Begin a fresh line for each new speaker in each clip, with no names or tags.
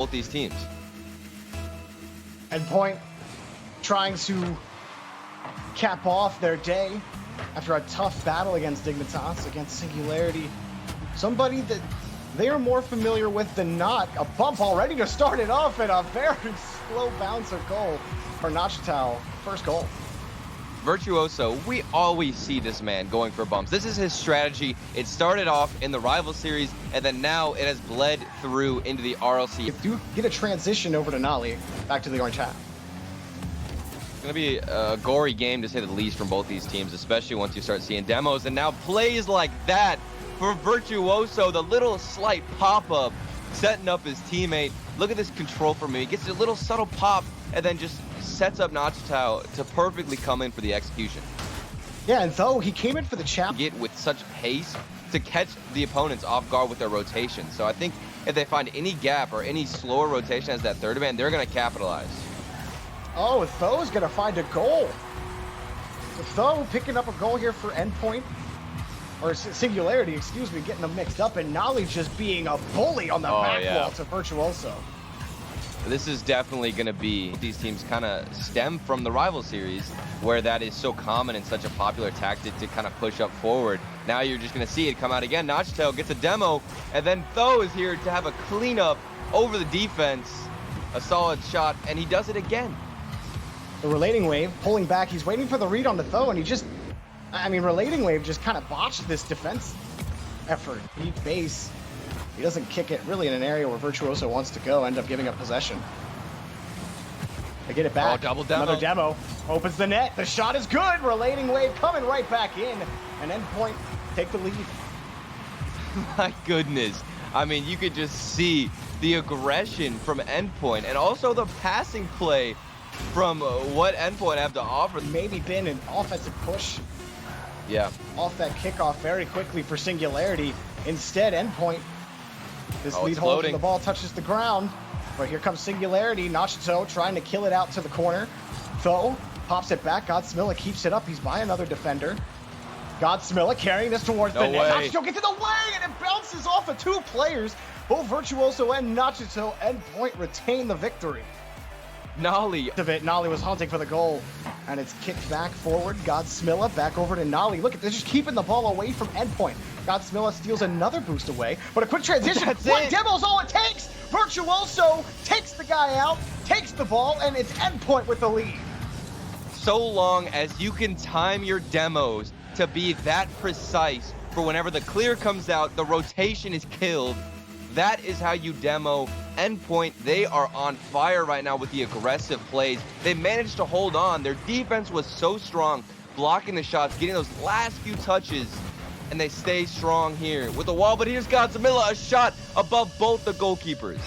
both these teams.
Endpoint trying to cap off their day after a tough battle against Dignitas, against Singularity. Somebody that they are more familiar with than not. A bump already to start it off, and a very slow bouncer goal for Nachitao. First goal.
Virtuoso, we always see this man going for bumps. This is his strategy. It started off in the rival series, and then now it has bled through into the RLCS.
Do get a transition over to Nali, back to the orange hat.
It's going to be a gory game, to say the least, from both these teams, especially once you start seeing demos. And now plays like that for Virtuoso, the little slight pop-up, setting up his teammate. Look at this control from him. He gets a little subtle pop, and then just sets up Nachitao to perfectly come in for the execution.
Yeah, and though he came in for the chap.
Get with such pace to catch the opponents off guard with their rotation. So I think if they find any gap or any slower rotation as that third man, they're going to capitalize.
Oh, Tho's going to find a goal. So Tho picking up a goal here for Endpoint. Or Singularity, excuse me, getting them mixed up. And Nali just being a bully on the back wall to Virtuoso.
This is definitely going to be, these teams kind of stem from the rival series, where that is so common and such a popular tactic to kind of push up forward. Now you're just going to see it come out again. Nachitao gets a demo, and then Tho is here to have a cleanup over the defense. A solid shot, and he does it again.
The Relating Wave pulling back. He's waiting for the read on the Tho, and he just, Relating Wave just kind of botched this defense effort. Deep base. He doesn't kick it really in an area where Virtuoso wants to go, end up giving up possession. They get it back.
Oh, double demo.
Another demo. Opens the net. The shot is good. Relating Wave coming right back in. And Endpoint take the lead.
My goodness. I mean, you could just see the aggression from Endpoint, and also the passing play from what Endpoint have to offer.
Maybe been an offensive push.
Yeah.
Off that kickoff very quickly for Singularity. Instead, Endpoint. This lead hold when the ball touches the ground. But here comes Singularity. Nachitao trying to kill it out to the corner. Tho pops it back. Godsmilla keeps it up. He's by another defender. Godsmilla carrying this towards the net. Nachitao gets in the way, and it bounces off of two players. Both Virtuoso and Nachitao. Endpoint retain the victory. Nali was hunting for the goal, and it's kicked back forward. Godsmilla back over to Nali. Look at this, just keeping the ball away from Endpoint. Godsmilla steals another boost away, but a quick transition. One demo's all it takes. Virtuoso takes the guy out, takes the ball, and it's Endpoint with the lead.
So long as you can time your demos to be that precise for whenever the clear comes out, the rotation is killed. That is how you demo. Endpoint, they are on fire right now with the aggressive plays. They managed to hold on. Their defense was so strong, blocking the shots, getting those last few touches, and they stay strong here with the wall. But here's Godzilla, a shot above both the goalkeepers.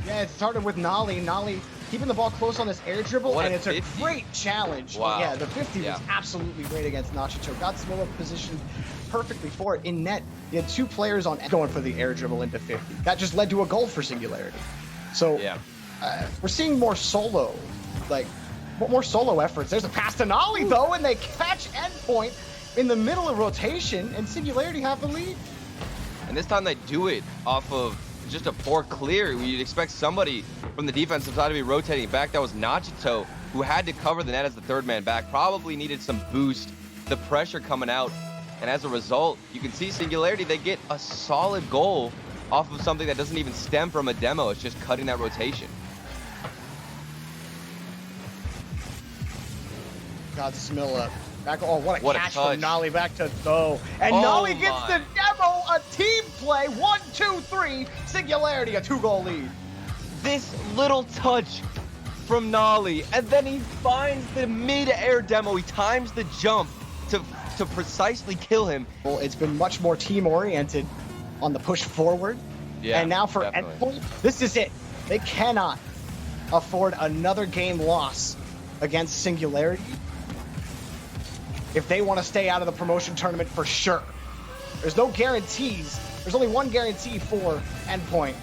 Yeah, it started with Nali. Nali keeping the ball close on this air dribble, and it's
50.
a great challenge.
Wow.
Yeah, the 50 was absolutely great against Nachitao. Godzilla positioned perfectly for it in net. You had two players on going for the air dribble into 50. That just led to a goal for Singularity. So we're seeing more solo efforts. There's a pass to Nali though, and they catch Endpoint in the middle of rotation, and Singularity have the lead.
And this time they do it off of just a poor clear. You'd expect somebody from the defensive side to be rotating back. That was Nachitao, who had to cover the net as the third man back. Probably needed some boost, the pressure coming out. And as a result, you can see Singularity, they get a solid goal off of something that doesn't even stem from a demo. It's just cutting that rotation.
Godsmilla back. Oh, what a catch
touch
from Nali back to Tho. And Nali gets the demo, a team play. 1, 2, 3. Singularity, a 2-goal lead.
This little touch from Nali, and then he finds the mid-air demo. He times the jump to precisely kill him.
Well, it's been much more team-oriented on the push forward.
Yeah,
and now for Endpoint, this is it. They cannot afford another game loss against Singularity if they want to stay out of the promotion tournament for sure. There's no guarantees. There's only one guarantee for Endpoint,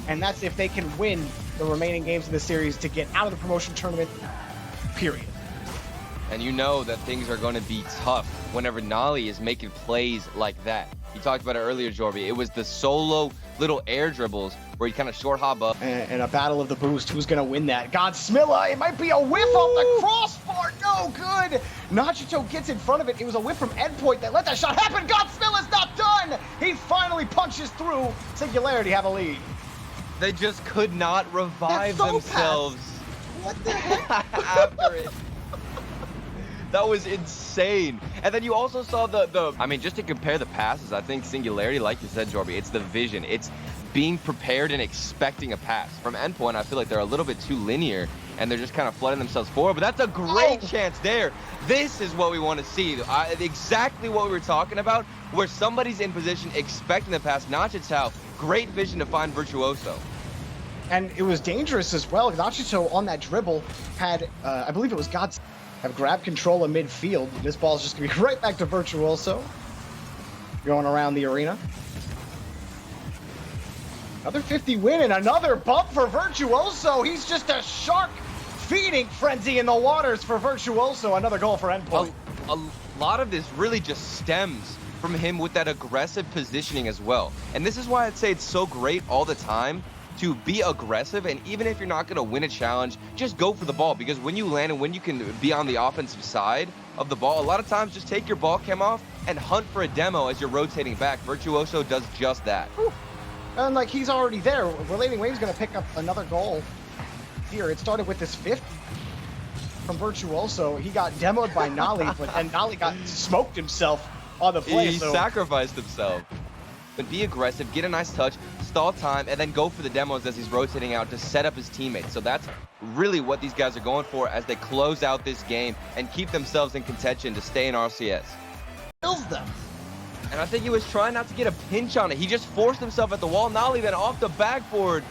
and that's if they can win the remaining games in the series to get out of the promotion tournament, period.
And you know that things are going to be tough whenever Nali is making plays like that. You talked about it earlier, Jorby. It was the solo little air dribbles where he kind of short hob up.
And a battle of the boost. Who's going to win that? Godsmilla. It might be a whiff off the crossbar. No good. Nachito gets in front of it. It was a whiff from Endpoint that let that shot happen. Godsmilla's not done. He finally punches through. Singularity have a lead.
They just could not revive themselves.
What the heck?
After it. That was insane. And then you also saw I mean, just to compare the passes, I think Singularity, like you said, Jorby, it's the vision. It's being prepared and expecting a pass. From Endpoint, I feel like they're a little bit too linear, and they're just kind of flooding themselves forward. But that's a great chance there. This is what we want to see. Exactly what we were talking about, where somebody's in position expecting the pass. Nachito, great vision to find Virtuoso.
And it was dangerous as well. Nachito on that dribble had, I believe it was Gods, have grabbed control of midfield. This ball's just going to be right back to Virtuoso. Going around the arena. Another 50 win and another bump for Virtuoso. He's just a shark feeding frenzy in the waters for Virtuoso. Another goal for Endpoint.
A lot of this really just stems from him with that aggressive positioning as well. And this is why I'd say it's so great all the time to be aggressive, and even if you're not going to win a challenge, just go for the ball, because when you land and when you can be on the offensive side of the ball, a lot of times just take your ball cam off and hunt for a demo as you're rotating back. Virtuoso does just that.
Whew. And like, he's already there. Relating Wave's going to pick up another goal here. It started with this 50 from Virtuoso. He got demoed by Nolly, and Nolly got smoked himself on the play.
He sacrificed himself. But be aggressive, get a nice touch, stall time, and then go for the demos as he's rotating out to set up his teammates. So that's really what these guys are going for as they close out this game and keep themselves in contention to stay in RLCS.
Kills them.
And I think he was trying not to get a pinch on it. He just forced himself at the wall. Nolly then off the backboard.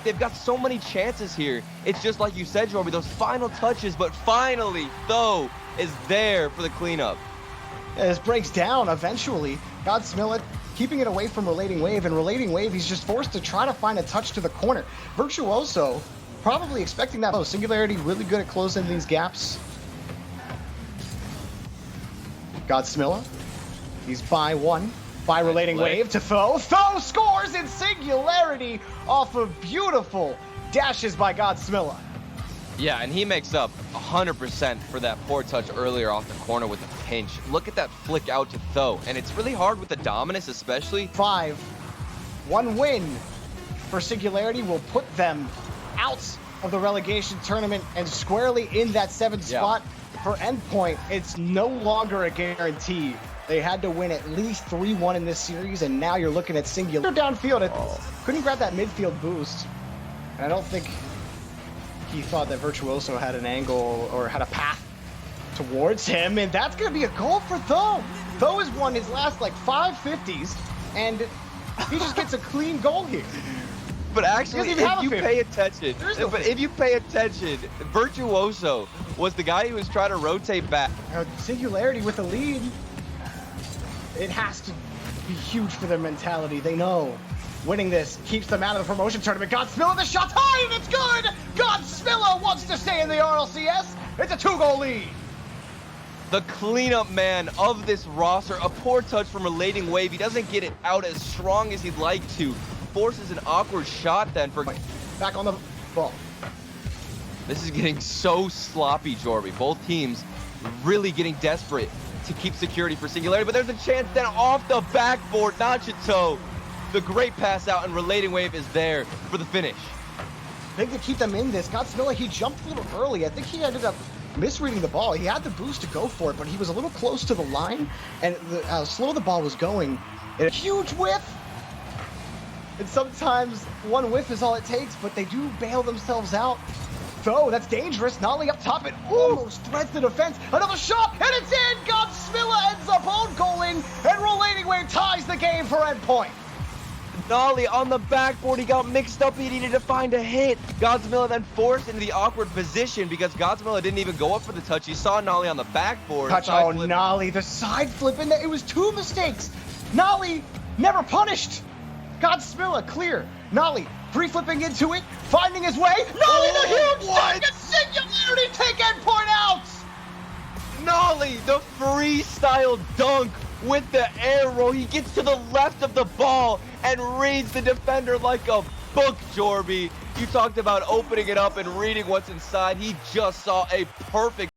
They've got so many chances here. It's just like you said, Jorby, those final touches, but finally, Tho is there for the cleanup.
Yeah, this breaks down eventually. Godsmilla keeping it away from Relating Wave, and Relating Wave, he's just forced to try to find a touch to the corner. Virtuoso probably expecting that. Oh, Singularity really good at closing these gaps. Godsmilla, he's by one. By Relating Wave to Tho. Tho scores in Singularity off of beautiful dashes by Godsmilla.
Yeah, and he makes up 100% for that poor touch earlier off the corner with a pinch. Look at that flick out to Tho, and it's really hard with the Dominus especially.
1 win for Singularity will put them out of the relegation tournament and squarely in that 7th spot. For Endpoint, it's no longer a guarantee. They had to win at least 3-1 in this series, and now you're looking at Singularity downfield. Couldn't grab that midfield boost, and I don't think he thought that Virtuoso had an angle or had a path towards him, and that's going to be a goal for Tho. Tho has won his last like 5 50s, and he just gets a clean goal here.
But actually, if you pay attention, Virtuoso was the guy who was trying to rotate back.
Singularity with the lead. It has to be huge for their mentality. They know winning this keeps them out of the promotion tournament. Godsmilla, the shot's high and it's good! Godsmilla wants to stay in the RLCS. It's a 2-goal lead.
The cleanup man of this roster, a poor touch from Relating Wave. He doesn't get it out as strong as he'd like to. Forces an awkward shot then for...
Back on the ball.
This is getting so sloppy, Jorby. Both teams really getting desperate to keep security for Singularity, but there's a chance then off the backboard. Nachito, the great pass out, and Relating Wave is there for the finish.
Big to keep them in this. Godsmilla, he jumped a little early. I think he ended up misreading the ball. He had the boost to go for it, but he was a little close to the line, and how slow the ball was going. And a huge whiff. And sometimes one whiff is all it takes, but they do bail themselves out. Tho, that's dangerous. Nolly up top, it almost threads the defense. Another shot, and it's in! Godsmilla ends up own goaling, and Relating Wave ties the game for Endpoint.
Nolly on the backboard, he got mixed up, he needed to find a hit. Godsmilla then forced into the awkward position because Godsmilla didn't even go up for the touch. He saw Nolly on the backboard.
Nolly, the side flip, and it was 2 mistakes. Nolly never punished. Godsmilla clear. Nolly free-flipping into it, finding his way. Nolly, the huge dunk, and Singularity take Endpoint out!
Nolly, the freestyle dunk with the arrow. He gets to the left of the ball and reads the defender like a book, Jorby. You talked about opening it up and reading what's inside. He just saw a perfect